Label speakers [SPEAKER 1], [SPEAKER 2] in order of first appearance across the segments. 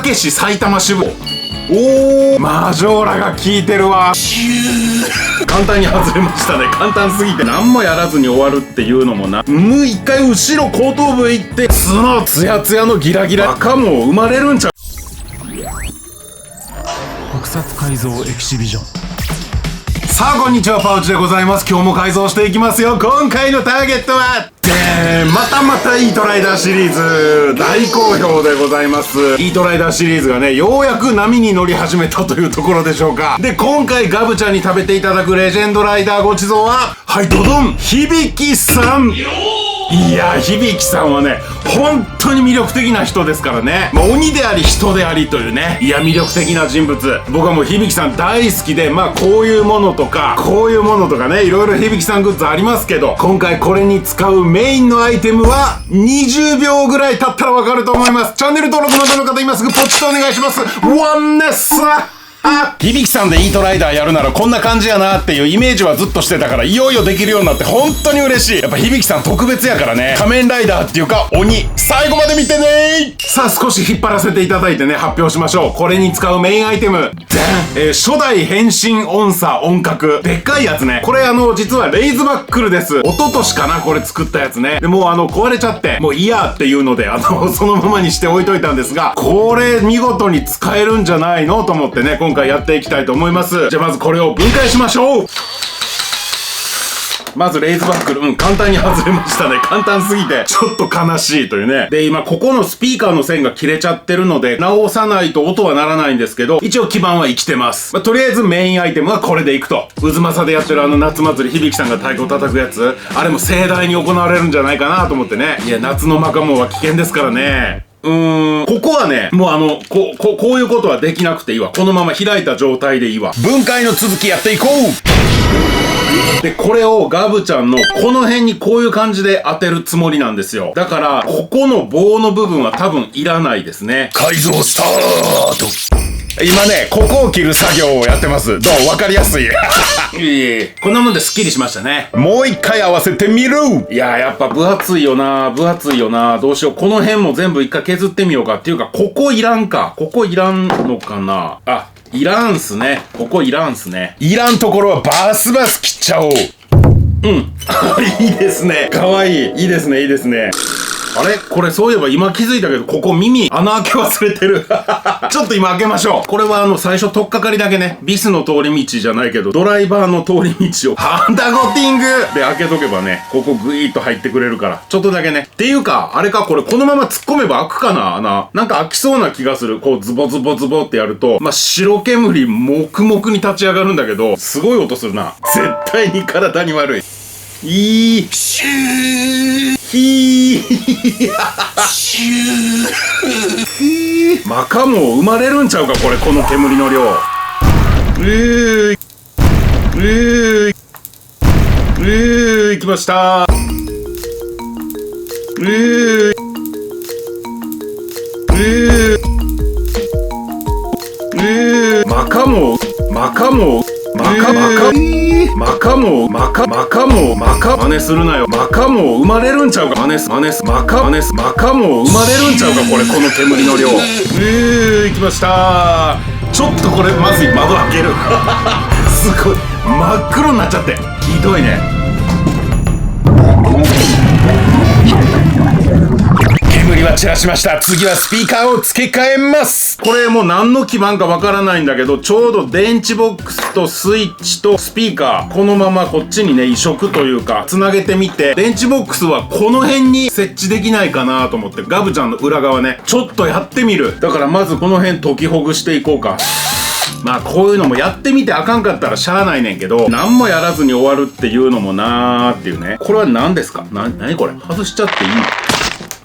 [SPEAKER 1] けし埼玉支部。おー、マジョーラが効いてるわ。簡単に外れましたね。簡単すぎて何もやらずに終わるっていうのもな。一回後ろ後頭部へ行って角ツヤツヤのギラギラ赤も生まれるんちゃう。
[SPEAKER 2] 特撮改造エキシビジョン。
[SPEAKER 1] さあこんにちは、パウチでございます。今日も改造していきますよ。今回のターゲットはまたまたイートライダーシリーズ大好評でございます。イートライダーシリーズがね、ようやく波に乗り始めたというところでしょうか。で、今回ガブちゃんに食べていただくレジェンドライダーごちそうは、はいドドン、響さん。いや、響さんはね、本当に魅力的な人ですからね。鬼であり人でありというね、いや魅力的な人物。僕はもう響さん大好きで、こういうものとかこういうものとかね、いろいろ響さんグッズありますけど、今回これに使うメインのアイテムは20秒ぐらい経ったらわかると思います。チャンネル登録まだの方今すぐポチッとお願いします。ワンネッサ響さんでイートライダーやるならこんな感じやなっていうイメージはずっとしてたから、いよいよできるようになって本当に嬉しい。やっぱ響さん特別やからね。仮面ライダーっていうか鬼、最後まで見てね。さあ少し引っ張らせていただいてね、発表しましょう。これに使うメインアイテム、初代変身音叉音角、でっかいやつね。これ実はレイズバックルです。一昨年かな、これ作ったやつね。でもう壊れちゃってもういいやっていうのでそのままにして置いといたんですが、これ見事に使えるんじゃないのと思ってね、今回やっていきたいと思います。じゃあまずこれを分解しましょう。まずレイズバックル、簡単に外れましたね。簡単すぎてちょっと悲しいというね。で、今ここのスピーカーの線が切れちゃってるので直さないと音は鳴らないんですけど、一応基板は生きてます。とりあえずメインアイテムはこれでいくと。渦政でやってる夏祭り、響さんが太鼓叩くやつ、あれも盛大に行われるんじゃないかなと思ってね。いや、夏のマカモンは危険ですからね。ここはね、もうこういうことはできなくていいわ。このまま開いた状態でいいわ。分解の続きやっていこう。で、これをガブちゃんのこの辺にこういう感じで当てるつもりなんですよ。だから、ここの棒の部分は多分いらないですね。改造スタート。今ね、ここを切る作業をやってます。どう？わかりやすい。こんなもんでスッキリしましたね。もう一回合わせてみる。いやー、やっぱ分厚いよな。どうしよう。この辺も全部一回削ってみようか。っていうか、ここいらんか。ここいらんのかな。あ、いらんすね。ここいらんすね。いらんところはバスバス切っちゃおう。いいですね。かわいい。いいですね。あれこれそういえば今気づいたけど、ここ耳穴開け忘れてる。ちょっと今開けましょう。これは最初取っかかりだけね、ビスの通り道じゃないけど、ドライバーの通り道をハンダゴティングで開けとけばね、ここグイーッと入ってくれるから、ちょっとだけね。っていうか、あれか、これこのまま突っ込めば開くかな、穴。なんか開きそうな気がする。こうズボズボズボってやると、白煙黙々に立ち上がるんだけど、すごい音するな。絶対に体に悪い。マカモ生まれるんちゃうか、これ、この煙の量。いきました。マカモ真似するなよ。マカモ生まれるんちゃうか。マカモ生まれるんちゃうか、これ、この煙の量。いきました。ちょっとこれまずい。窓開ける。すごい真っ黒になっちゃってひどいね。煙は散らしました。次はスピーカーを付け替えます。これもう何の基板かわからないんだけど、ちょうど電池ボックスとスイッチとスピーカー、このままこっちにね移植というかつなげてみて、電池ボックスはこの辺に設置できないかなと思って、ガブちゃんの裏側ねちょっとやってみる。だからまずこの辺解きほぐしていこうか。こういうのもやってみてあかんかったらしゃあないねんけど、何もやらずに終わるっていうのもなーっていうね。これは何ですか。何これ、外しちゃっていいの。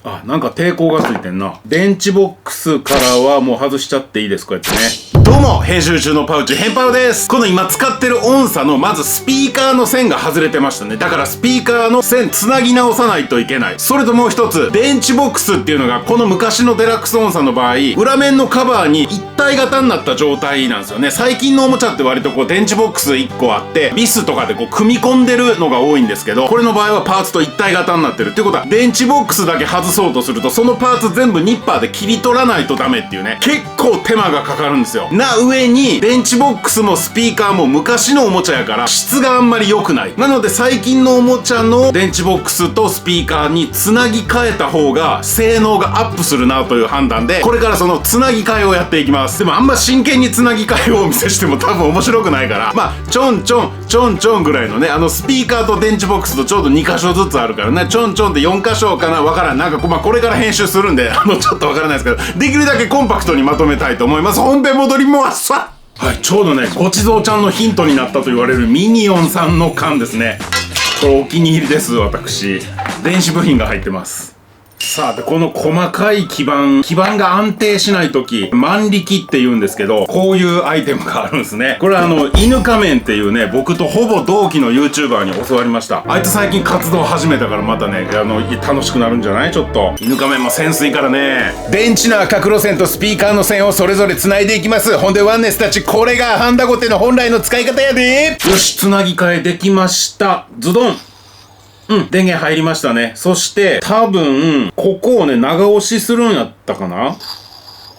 [SPEAKER 1] あ、なんか抵抗がついてんな。電池ボックスからはもう外しちゃっていいです、こうやってね。どうも、編集中のパウチ、ヘンパウです。この今使ってる音叉のまずスピーカーの線が外れてましたね。だからスピーカーの線つなぎ直さないといけない。それともう一つ、電池ボックスっていうのがこの昔のデラックス音叉の場合、裏面のカバーに一体型になった状態なんですよね。最近のおもちゃって割とこう電池ボックス1個あってビスとかでこう組み込んでるのが多いんですけど、これの場合はパーツと一体型になってるってことは、電池ボックスだけ外そうとすると、そのパーツ全部ニッパーで切り取らないとダメっていうね、結構手間がかかるんですよ。な上に、電池ボックスもスピーカーも昔のおもちゃやから、質があんまり良くない。なので最近のおもちゃの電池ボックスとスピーカーにつなぎ替えた方が、性能がアップするなという判断で、これからそのつなぎ替えをやっていきます。でもあんま真剣につなぎ替えをお見せしても多分面白くないから、まあ、ちょんちょん、ちょんちょんぐらいのね、スピーカーと電池ボックスとちょうど2箇所ずつあるからね、ちょんちょんって4箇所かな、わからん。なんか、まあ、これから編集するんで、ちょっとわからないですけど、できるだけコンパクトにまとめたいと思います。本編戻りますわ。はい、ちょうどね、ごちそうちゃんのヒントになったと言われるミニオンさんの缶ですね。これお気に入りです、私。電子部品が入ってます。さあ、で、この細かい基板が安定しないとき、万力って言うんですけど、こういうアイテムがあるんですね。これは犬仮面っていうね、僕とほぼ同期の YouTuber に教わりました。あいつ最近活動始めたからまたね、楽しくなるんじゃない？ちょっと。犬仮面も潜水からね。電池の赤路線とスピーカーの線をそれぞれ繋いでいきます。ほんでワンネスたち、これがハンダゴテの本来の使い方やで。よし、繋ぎ替えできました。ズドン。電源入りましたね。そして、多分、ここをね、長押しするんやったかな？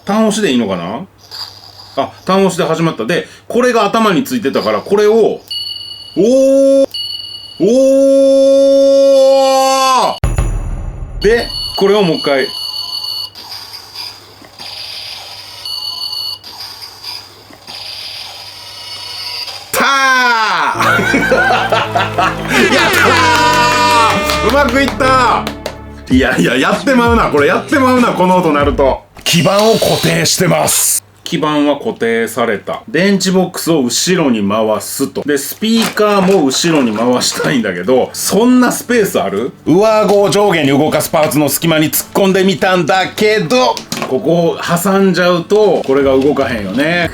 [SPEAKER 1] 単押しでいいのかな？あ、単押しで始まった。で、これが頭についてたから、これを、で、これをもう一回、やったー！うまくいった！いやいや、やってまうな、これ。やってまうな、この音鳴ると。基板を固定してます。基板は固定された。電池ボックスを後ろに回すと。で、スピーカーも後ろに回したいんだけど、そんなスペースある？上顎を上下に動かすパーツの隙間に突っ込んでみたんだけど、ここを挟んじゃうと、これが動かへんよね。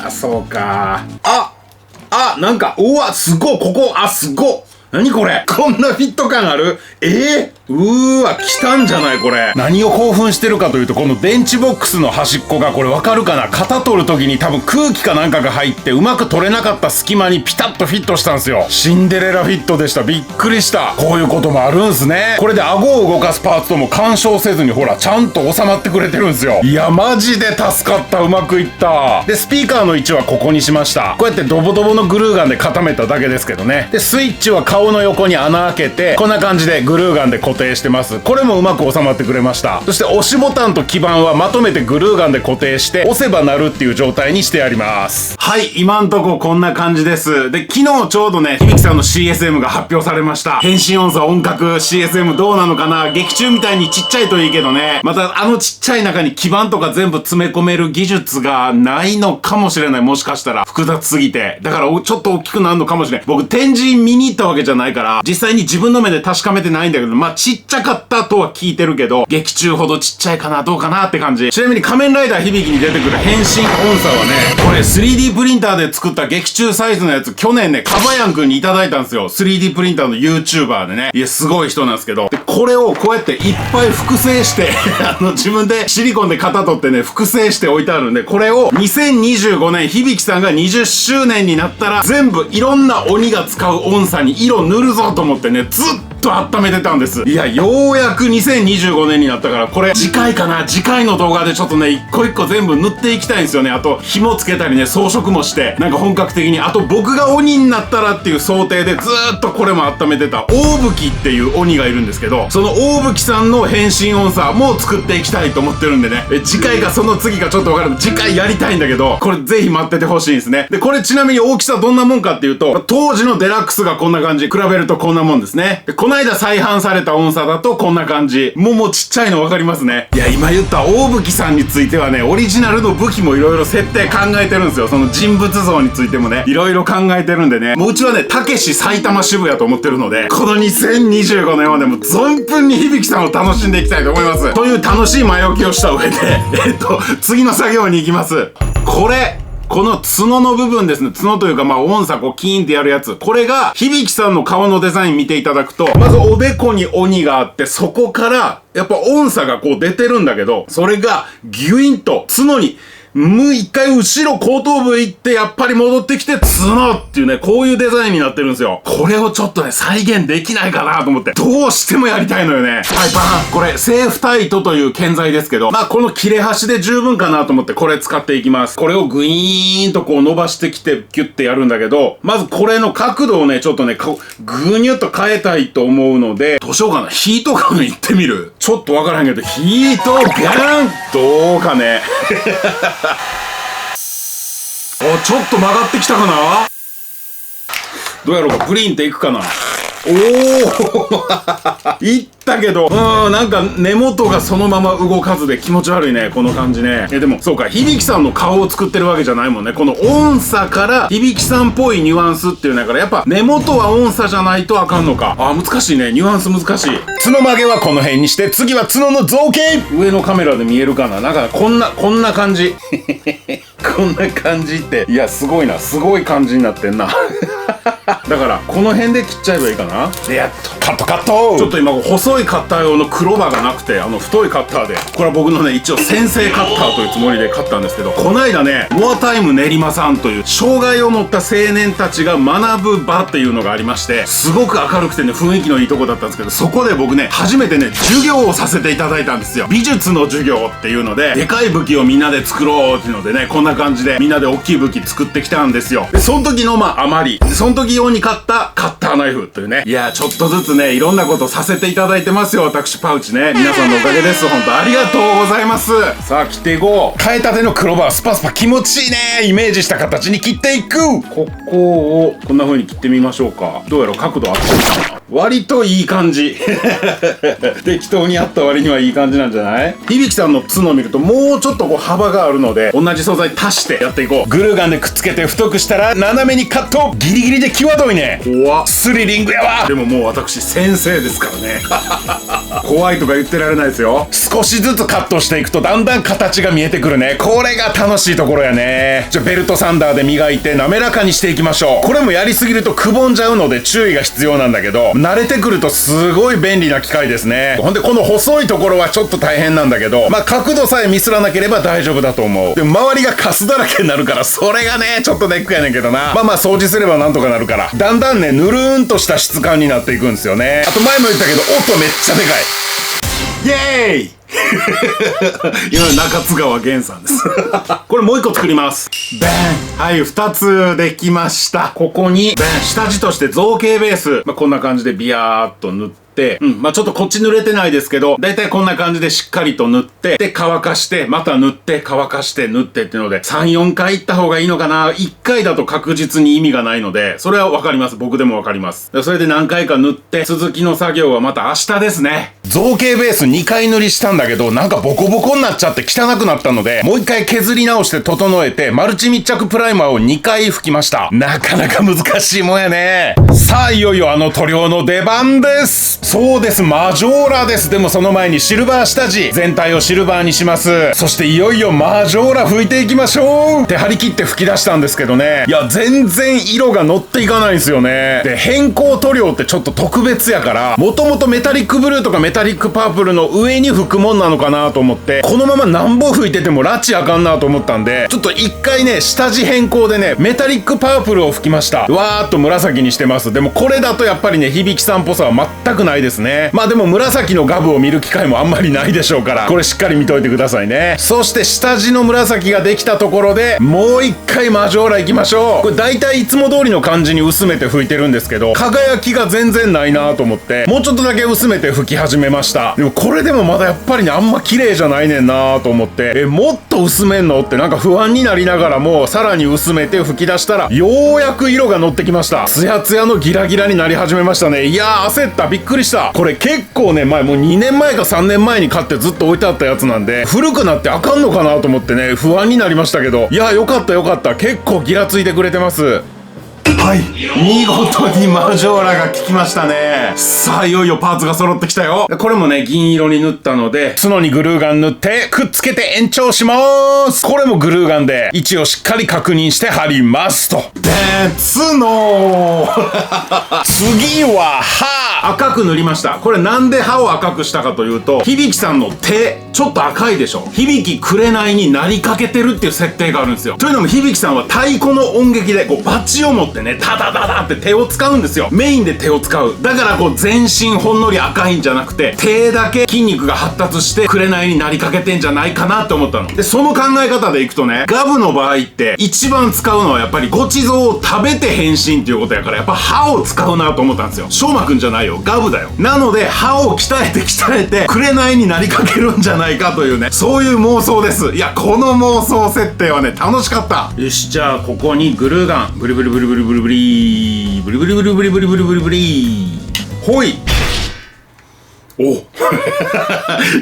[SPEAKER 1] そうか。なんか、うわ、すごい、ここ、すごっ。何これ？こんなフィット感ある？うーわ、来たんじゃないこれ。何を興奮してるかというと、この電池ボックスの端っこが、これわかるかな？型取る時に多分空気かなんかが入ってうまく取れなかった隙間にピタッとフィットしたんですよ。シンデレラフィットでした。びっくりした。こういうこともあるんすね。これで顎を動かすパーツとも干渉せずに、ほら、ちゃんと収まってくれてるんですよ。いや、マジで助かった。うまくいった。で、スピーカーの位置はここにしました。こうやってドボドボのグルーガンで固めただけですけどね。で、スイッチは顔の横に穴開けて、こんな感じでグルーガンで固定してます。これもうまく収まってくれました。そして押しボタンと基板はまとめてグルーガンで固定して押せば鳴るっていう状態にしてあります。はい、今んとここんな感じです。で、昨日ちょうどね、響さんの CSM が発表されました。変身音差音格 CSM どうなのかな？劇中みたいにちっちゃいといいけどね。またちっちゃい中に基板とか全部詰め込める技術がないのかもしれない。もしかしたら複雑すぎて。だからちょっと大きくなるのかもしれない。僕展示見に行ったわけじゃないから、実際に自分の目で確かめてないんだけど、まあちっちゃかったとは聞いてるけど、劇中ほどちっちゃいかなどうかなって感じ。ちなみに仮面ライダー響に出てくる変身音差はね、これ 3D プリンターで作った劇中サイズのやつ、去年ね、カバヤンくんにいただいたんですよ。3D プリンターの YouTuber でね。いや、すごい人なんですけど。で、これをこうやっていっぱい複製して自分でシリコンで型取ってね、複製して置いてあるんで、これを2025年、響さんが20周年になったら、全部いろんな鬼が使う音差に色塗るぞと思ってね、ずっと温めてたんです。いや、ようやく2025年になったから、これ次回かな？次回の動画でちょっとね、一個一個全部塗っていきたいんですよね。あと、紐つけたりね、装飾もして、なんか本格的に、あと僕が鬼になったらっていう想定でずーっとこれも温めてた、大吹っていう鬼がいるんですけど、その大吹さんの変身音差も作っていきたいと思ってるんでね。次回かその次かちょっとわかる。次回やりたいんだけど、これぜひ待っててほしいんですね。で、これちなみに大きさどんなもんかっていうと、当時のデラックスがこんな感じ、比べるとこんなもんですね。で、この間再販された音差だとこんな感じ。もうちっちゃいのわかりますね。いや、今言った大吹さんについてはね、オリジナルの武器もいろいろ設定考えてるんですよ。その人物像についてもね、いろいろ考えてるんでね。もううちはね、たけし埼玉渋谷と思ってるので、この2025年はね、もう存分に響さんを楽しんでいきたいと思います。という楽しい前置きをした上で、次の作業に行きます。この角の部分ですね。角というか、まあ、音差こうキーンってやるやつ。これが、響さんの顔のデザイン見ていただくと、まずおでこに鬼があって、そこから、やっぱ音差がこう出てるんだけど、それがギュインと角に一回後ろ後頭部行って、やっぱり戻ってきて、角っていうね、こういうデザインになってるんですよ。これをちょっとね、再現できないかなと思って、どうしてもやりたいのよね。はい、バーン。これ、セーフタイトという建材ですけど、まあ、この切れ端で十分かなと思って、これ使っていきます。これをグイーンとこう伸ばしてきて、キュッてやるんだけど、まずこれの角度をね、ちょっとね、ぐにゅっと変えたいと思うので、どうしようかな。ヒートガン行ってみる。ちょっとわからんけど、ヒートガンどうかね。お、ちょっと曲がってきたかな。どうやろうか。グリーンっていくかな。おーいったけど、なんか根元がそのまま動かずで気持ち悪いね、この感じね。でも、そうか、響さんの顔を作ってるわけじゃないもんね。この音差から響さんっぽいニュアンスっていうのだから、やっぱ根元は音差じゃないとあかんのか。難しいね。ニュアンス難しい。角曲げはこの辺にして、次は角の造形。上のカメラで見えるかな。なんかこんな感じ。こんな感じって、いや、すごいな。すごい感じになってんな。だから、この辺で切っちゃえばいいかな。で、やっと。カットちょっと今、細いカッター用のクローバーがなくて、太いカッターで。これは僕のね、一応先生カッターというつもりで買ったんですけど、こないだね、モアタイム練馬さんという、障害を持った青年たちが学ぶ場っていうのがありまして、すごく明るくてね、雰囲気のいいとこだったんですけど、そこで僕ね、初めてね、授業をさせていただいたんですよ。美術の授業っていうので、でかい武器をみんなで作ろうっていうのでね、こんな感じで、みんなで大きい武器作ってきたんですよ。で、その時の余り、その時用に買ったカッターナイフというね。いやー、ちょっとずつね、いろんなことさせていただいてますよ、私パウチね。皆さんのおかげです。本当ありがとうございます。さあ、切っていこう。変えたてのクローバー、スパスパ気持ちいいね。イメージした形に切っていく。ここを、こんな風に切ってみましょうか。どうやら角度合ってるかな。割といい感じ。適当にやった割にはいい感じなんじゃない？響さんの角を見ると、もうちょっとこう幅があるので、同じ素材足してやっていこう。グルーガンでくっつけて太くしたら、斜めにカット。ギリギリで際どいね。怖っ。スリリングやわ。でももう私先生ですからね。怖いとか言ってられないですよ。少しずつカットしていくとだんだん形が見えてくるね。これが楽しいところやね。じゃあベルトサンダーで磨いて滑らかにしていきましょう。これもやりすぎるとくぼんじゃうので注意が必要なんだけど、慣れてくるとすごい便利な機械ですね。ほんでこの細いところはちょっと大変なんだけど、角度さえミスらなければ大丈夫だと思う。でも周りがカスだらけになるから、それがねちょっとネックやねんけどな。掃除すればなんとかなるから、だんだんねぬるーんとした質感になっていくんですよね。あと前も言ったけど音めっちゃでかい。イエーイ今の中津川源さんです。これもう一個作ります。ベン。はい、二つできました。ここに、ベン。下地として造形ベース。こんな感じでビヤーっと塗って、ちょっとこっち濡れてないですけど、だいたいこんな感じでしっかりと塗って、で、乾かして、また塗って、乾かして、塗ってっていうので、3、4回行った方がいいのかな。1回だと確実に意味がないので、それはわかります。僕でもわかります。それで何回か塗って、続きの作業はまた明日ですね。造形ベース2回塗りしたんだけど、なんかボコボコになっちゃって汚くなったので、もう1回削り直して整えて、マルチ密着プライマーを2回吹きました。なかなか難しいもんやね。さあ、いよいよ塗料の出番です。そうです、マジョーラです。でもその前にシルバー下地、全体をシルバーにします。そしていよいよマジョーラ拭いていきましょうって張り切って吹き出したんですけどね。いや、全然色が乗っていかないんですよね。で、変更塗料ってちょっと特別やから、もともとメタリックブルーとかメタリックパープルの上に吹くもんなのかなと思って、このままなんぼ吹いててもラチあかんなと思ったんで、ちょっと一回ね、下地変更でね、メタリックパープルを吹きました。わーっと紫にしてます。でもこれだとやっぱりね、響さんっぽさは全くないですね。でも紫のガブを見る機会もあんまりないでしょうから、これしっかり見といてくださいね。そして下地の紫ができたところで、もう一回マジョーラ行きましょう。これ大体いつも通りの感じに薄めて拭いてるんですけど、輝きが全然ないなと思って、もうちょっとだけ薄めて拭き始めました。でもこれでもまだやっぱりね、あんま綺麗じゃないねんなと思って、もっと薄めんのってなんか不安になりながらも、さらに薄めて拭き出したら、ようやく色が乗ってきました。ツヤツヤのギラギラになり始めましたね。いやー、焦った。びっくりした。これ結構ね、前もう2年前か3年前に買ってずっと置いてあったやつなんで、古くなってあかんのかなと思ってね、不安になりましたけど、いや、よかったよかった。結構ギラついてくれてます。はい、見事にマジョーラが効きましたね。さあ、いよいよパーツが揃ってきたよ。これもね、銀色に塗ったので、角にグルーガン塗ってくっつけて延長しまーす。これもグルーガンで位置をしっかり確認して貼りますと。で、角次は歯赤く塗りました。これなんで歯を赤くしたかというと、響さんの手、ちょっと赤いでしょ。響紅になりかけてるっていう設定があるんですよ。というのも響さんは太鼓の音劇でバチを持ってね、タタタタって手を使うんですよ。メインで手を使う。だから全身ほんのり赤いんじゃなくて、手だけ筋肉が発達して紅になりかけてんじゃないかなって思ったの。で、その考え方でいくとね、ガブの場合って一番使うのはやっぱりごちそうを食べて変身っていうことやから、やっぱ歯を使うなと思ったんですよ。しょうまくんじゃないよ、ガブだよ。なので歯を鍛えて紅になりかけるんじゃないかというね、そういう妄想です。いや、この妄想設定はね、楽しかった。よし、じゃあここにグルーガン、ブリブリブリブリブリブリブリブリブリブリブリブリブリブリ、ほい。お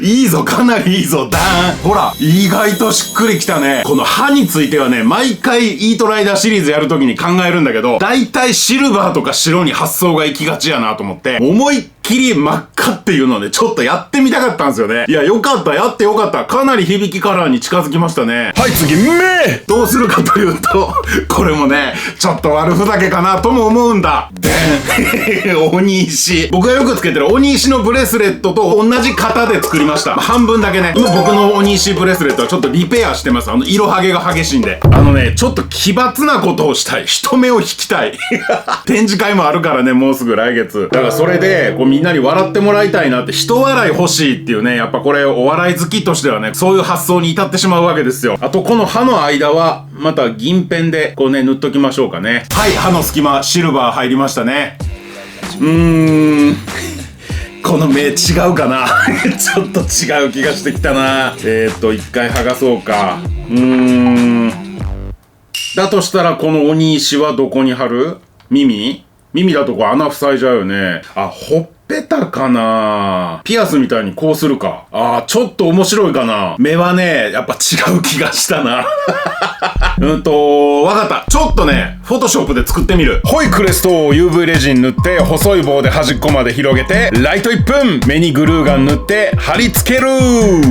[SPEAKER 1] いいぞ、かなりいいぞ、ダーン。ほら、意外としっくりきたね。この歯についてはね、毎回イートライダーシリーズやるときに考えるんだけど、だいたいシルバーとか白に発想が行きがちやなと思って、思いっきり真っ赤っていうのをね、ちょっとやってみたかったんですよね。いや、よかった、やってよかった。かなり響カラーに近づきましたね。はい、次、目どうするかというと、これもね、ちょっと悪ふざけかなとも思うんだ。でん鬼石。僕がよくつけてる鬼石のブレスレットと同じ型で作りました。半分だけね。今僕の鬼石ブレスレットはちょっとリペアしてます。色ハゲが激しいんで。ちょっと奇抜なことをしたい。人目を引きたい。展示会もあるからね、もうすぐ来月。だからそれで、みんなに笑ってもらいたいなって、人笑い欲しいっていうね、やっぱこれお笑い好きとしてはね、そういう発想に至ってしまうわけですよ。あとこの歯の間は、また銀ペンで塗っときましょうかね。はい、歯の隙間、シルバー入りましたね。この目違うかなちょっと違う気がしてきたな。一回剥がそうか。だとしたらこの鬼石はどこに貼る？耳だと穴塞いじゃうよね。あ、ほっぺたかな。ピアスみたいにこうするか。ちょっと面白いかな。目はね、やっぱ違う気がしたな。わかった。ちょっとね、フォトショップで作ってみる。ホイクレストを UV レジン塗って、細い棒で端っこまで広げて、ライト1分目にグルーガン塗って貼り付ける。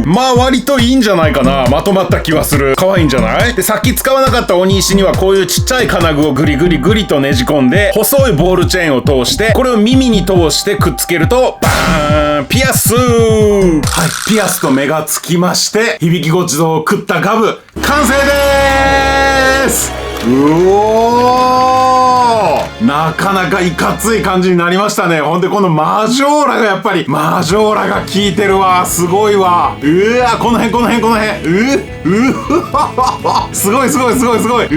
[SPEAKER 1] まあ割といいんじゃないかな。まとまった気はする。可愛いんじゃない？で、さっき使わなかった鬼石にはこういうちっちゃい金具をグリグリグリとねじ込んで、細いボールチェーンを通して、これを耳に通してくっつけると、バーン！ピアス！はい、ピアスと目がつきまして、響ごちそうを食ったガブ、完成でーす！うおー！なかなかいかつい感じになりましたね。ほんでこのマジョーラがやっぱり、マジョーラが効いてるわ。すごいわ。この辺。すごい。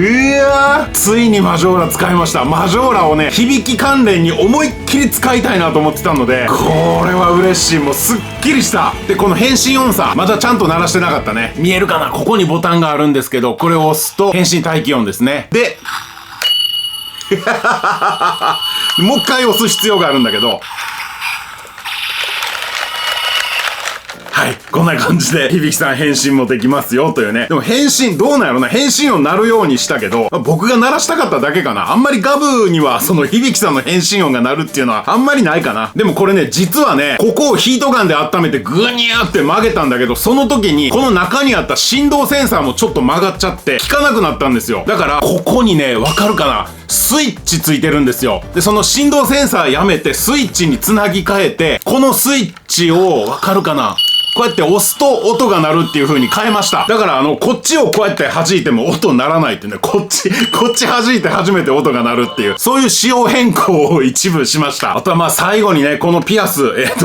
[SPEAKER 1] ついにマジョーラ使いました。マジョーラをね、響き関連に思いっきり使いたいなと思ってたので、これは嬉しい。もうすっきりした。で、この変身音さ、まだちゃんと鳴らしてなかったね。見えるかな？ここにボタンがあるんですけど、これを押すと変身待機音ですね。で、もう一回押す必要があるんだけど、はい。こんな感じで、響さん変身もできますよ、というね。でも変身、どうなんやろな。変身音鳴るようにしたけど、僕が鳴らしたかっただけかな。あんまりガブには、その響さんの変身音が鳴るっていうのは、あんまりないかな。でもこれね、実はね、ここをヒートガンで温めてグニャーって曲げたんだけど、その時に、この中にあった振動センサーもちょっと曲がっちゃって、効かなくなったんですよ。だから、ここにね、わかるかな？スイッチついてるんですよ。で、その振動センサーやめて、スイッチにつなぎ替えて、このスイッチを、わかるかな？こうやって押すと音が鳴るっていう風に変えました。だからこっちをこうやって弾いても音鳴らないってね、こっち弾いて初めて音が鳴るっていう、そういう仕様変更を一部しました。あとはまあ最後にね、このピアス、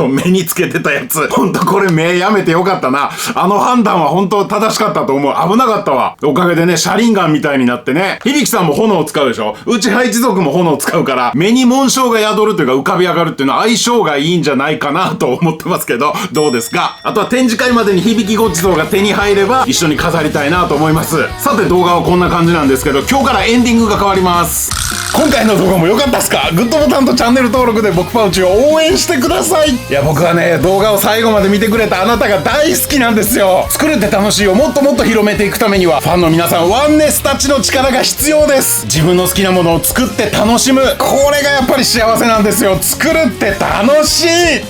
[SPEAKER 1] 目につけてたやつ。ほんとこれ目やめてよかったな。判断は本当正しかったと思う。危なかったわ。おかげでね、車輪ガンみたいになってね、響さんも炎を使うでしょ？うち一族も炎を使うから、目に紋章が宿るというか浮かび上がるっていうのは相性がいいんじゃないかなと思ってますけど、どうですか？あとは展示会までに響ごちそうが手に入れば一緒に飾りたいなと思います。さて動画はこんな感じなんですけど、今日からエンディングが変わります。今回の動画も良かったっすか？グッドボタンとチャンネル登録で僕パウチを応援してください。いや僕はね、動画を最後まで見てくれたあなたが大好きなんですよ。作るって楽しいをもっともっと広めていくためには、ファンの皆さんワンネスたちの力が必要です。自分の好きなものを作って楽しむ、これがやっぱり幸せなんですよ。作るって楽しい。